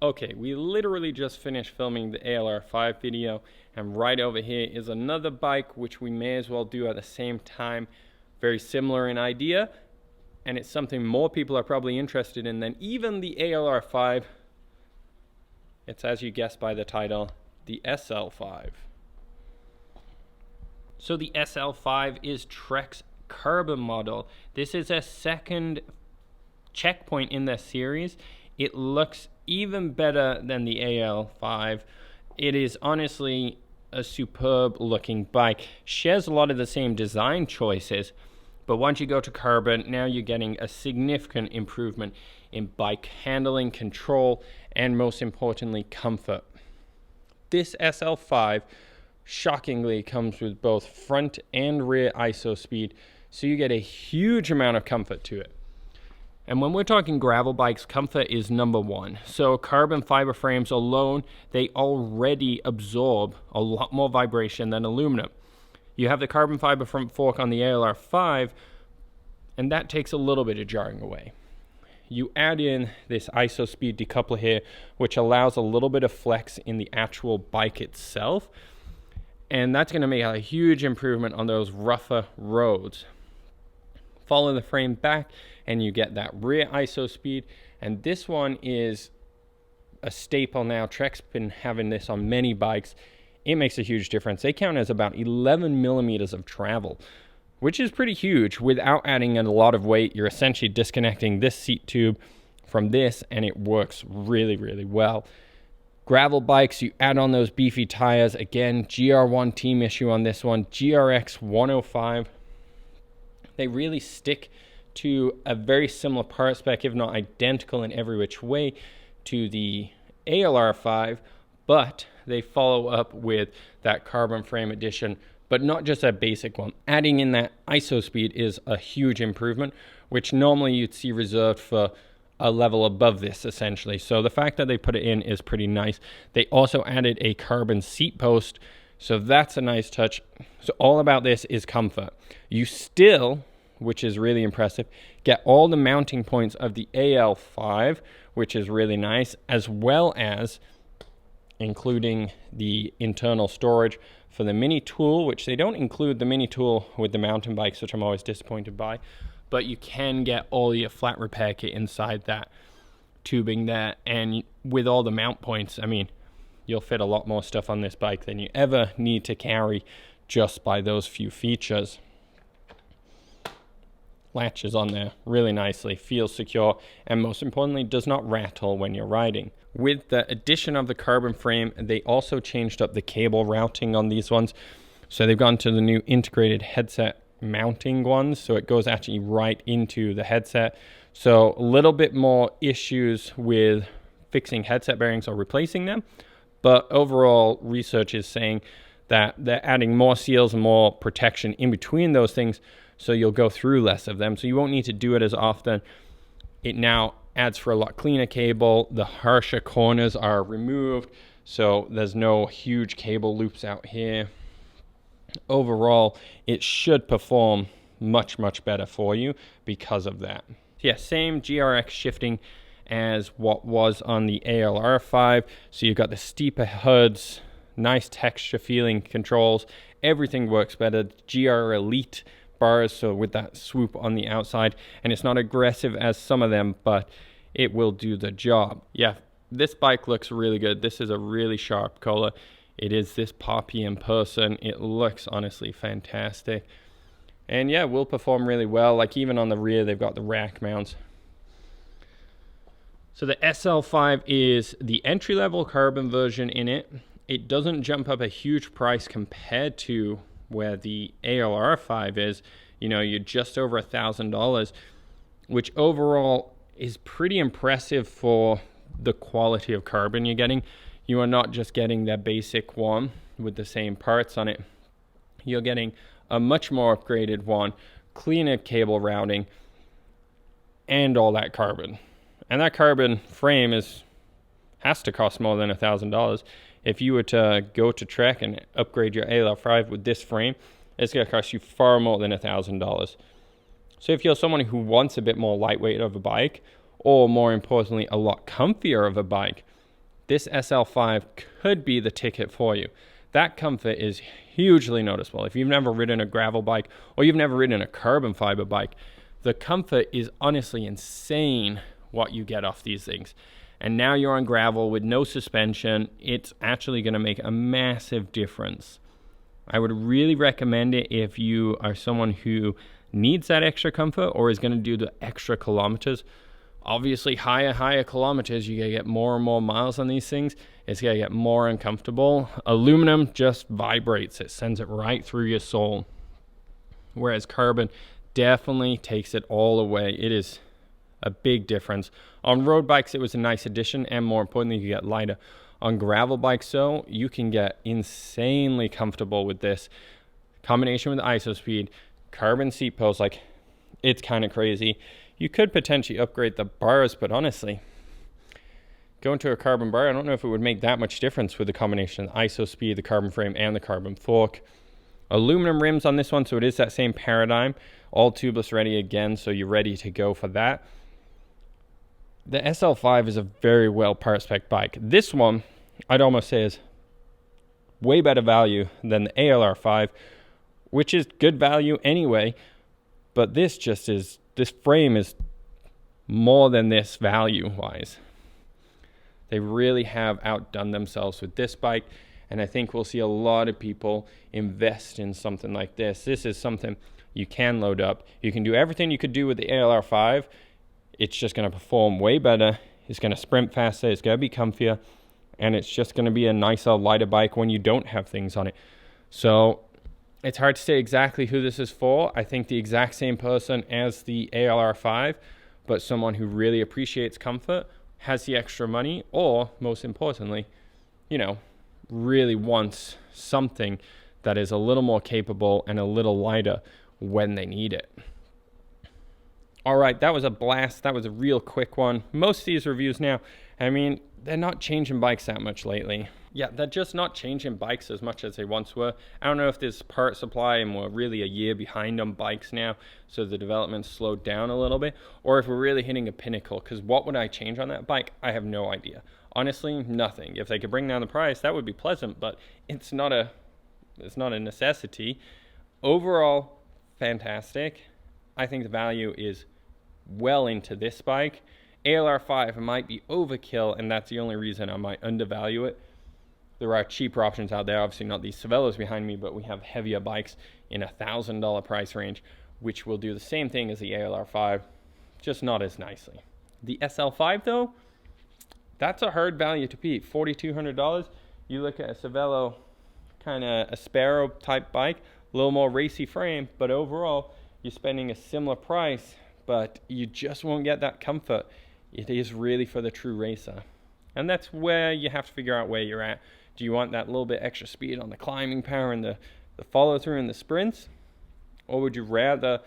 Okay, we literally just finished filming the ALR5 video, and right over here is another bike which we may as well do at the same time. Very similar in idea, and it's something more people are probably interested in than even the ALR5. It's, as you guessed by the title, the SL5. So the SL5 is Trek's carbon model. This is a second checkpoint in their series. It looks even better than the AL5. It is honestly a superb looking bike. Shares a lot of the same design choices, but once you go to carbon, now you're getting a significant improvement in bike handling, control, and most importantly, comfort. This SL5 shockingly comes with both front and rear ISO speed, so you get a huge amount of comfort to it. And when we're talking gravel bikes, comfort is number one. So carbon fiber frames alone, they already absorb a lot more vibration than aluminum. You have the carbon fiber front fork on the ALR5, and that takes a little bit of jarring away. You add in this ISO speed decoupler here, which allows a little bit of flex in the actual bike itself, and that's going to make a huge improvement on those rougher roads. Follow the frame back and you get that rear ISO speed, and this one is a staple now. Trek's been having this on many bikes. It makes a huge difference. They count as about 11 millimeters of travel, which is pretty huge. Without adding in a lot of weight, you're essentially disconnecting this seat tube from this, and it works really, really well. Gravel bikes, you add on those beefy tires. Again, GR1 team issue on this one. GRX 105. They really stick to a very similar part spec, if not identical in every which way, to the ALR5, but they follow up with that carbon frame addition, but not just a basic one. Adding in that ISO speed is a huge improvement, which normally you'd see reserved for a level above this, essentially. So the fact that they put it in is pretty nice. They also added a carbon seat post, so that's a nice touch. So all about this is comfort. You still, which is really impressive, get all the mounting points of the AL5, which is really nice, as well as including the internal storage for the mini tool, which they don't include the mini tool with the mountain bikes, which I'm always disappointed by, but you can get all your flat repair kit inside that tubing there. And with all the mount points, I mean, you'll fit a lot more stuff on this bike than you ever need to carry just by those few features. Latches on there really nicely, feels secure, and most importantly, does not rattle when you're riding. With the addition of the carbon frame, they also changed up the cable routing on these ones. So they've gone to the new integrated headset mounting ones, so it goes actually right into the headset. So a little bit more issues with fixing headset bearings or replacing them, but overall research is saying that they're adding more seals and more protection in between those things, so you'll go through less of them, so you won't need to do it as often. It now adds for a lot cleaner cable. The harsher corners are removed, so there's no huge cable loops out here. Overall, it should perform much, much better for you because of that. Yeah, same GRX shifting as what was on the ALR5. So you've got the steeper hoods, nice texture feeling controls. Everything works better. GR Elite bars, so with that swoop on the outside, and it's not aggressive as some of them, but it will do the job. Yeah, this bike looks really good. This is a really sharp color. It is this poppy in person. It looks honestly fantastic, and yeah, will perform really well. Like even on the rear, they've got the rack mounts. So the SL5 is the entry-level carbon version in it. It doesn't jump up a huge price compared to where the ALR5 is. You know, you're just over $1,000, which overall is pretty impressive for the quality of carbon you're getting. You are not just getting that basic one with the same parts on it. You're getting a much more upgraded one, cleaner cable routing, and all that carbon. And that carbon frame has to cost more than $1,000. If you were to go to Trek and upgrade your ALR5 with this frame, it's going to cost you far more than $1,000. So if you're someone who wants a bit more lightweight of a bike, or more importantly, a lot comfier of a bike, this SL5 could be the ticket for you. That comfort is hugely noticeable. If you've never ridden a gravel bike or you've never ridden a carbon fiber bike, the comfort is honestly insane what you get off these things. And now you're on gravel with no suspension. It's actually going to make a massive difference. I would really recommend it if you are someone who needs that extra comfort or is going to do the extra kilometers. Obviously, higher kilometers, you're going to get more and more miles on these things. It's going to get more uncomfortable. Aluminum just vibrates. It sends it right through your soul. Whereas carbon definitely takes it all away. It is a big difference. On road bikes, it was a nice addition, and more importantly, you get lighter. On gravel bikes, though, you can get insanely comfortable with this. Combination with ISO speed, carbon seat posts, like, it's kind of crazy. You could potentially upgrade the bars, but honestly, going to a carbon bar, I don't know if it would make that much difference with the combination of the ISO speed, the carbon frame, and the carbon fork. Aluminum rims on this one, so it is that same paradigm. All tubeless ready again, so you're ready to go for that. The SL5 is a very well part spec bike. This one, I'd almost say, is way better value than the ALR5, which is good value anyway, but this frame is more than this value-wise. They really have outdone themselves with this bike, and I think we'll see a lot of people invest in something like this. This is something you can load up. You can do everything you could do with the ALR5. It's just going to perform way better. It's going to sprint faster. It's going to be comfier. And it's just going to be a nicer, lighter bike when you don't have things on it. So it's hard to say exactly who this is for. I think the exact same person as the ALR5, but someone who really appreciates comfort, has the extra money, or most importantly, really wants something that is a little more capable and a little lighter when they need it. All right, that was a blast. That was a real quick one. Most of these reviews now, they're not changing bikes that much lately. Yeah, they're just not changing bikes as much as they once were. I don't know if there's part supply and we're really a year behind on bikes now, so the development slowed down a little bit, or if we're really hitting a pinnacle, because what would I change on that bike? I have no idea. Honestly, nothing. If they could bring down the price, that would be pleasant, but it's not a necessity. Overall, fantastic. I think the value is well into this bike. ALR5 might be overkill, and that's the only reason I might undervalue it. There are cheaper options out there, obviously not these Cervelos behind me, but we have heavier bikes in $1,000 price range, which will do the same thing as the ALR5, just not as nicely. The SL5 though, that's a hard value to beat. $4,200. You look at a Cervelo, kind of a Sparrow type bike, a little more racy frame, but overall you're spending a similar price, but you just won't get that comfort. It is really for the true racer. And that's where you have to figure out where you're at. Do you want that little bit extra speed on the climbing power and the follow through and the sprints? Or would you rather,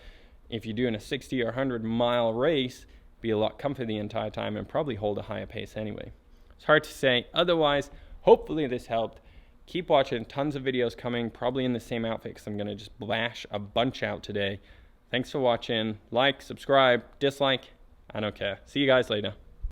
if you're doing a 60 or 100 mile race, be a lot comfier the entire time and probably hold a higher pace anyway? It's hard to say. Otherwise, hopefully this helped. Keep watching. Tons of videos coming, probably in the same outfit, because I'm going to just blash a bunch out today. Thanks for watching. Like, subscribe, dislike. I don't care. See you guys later.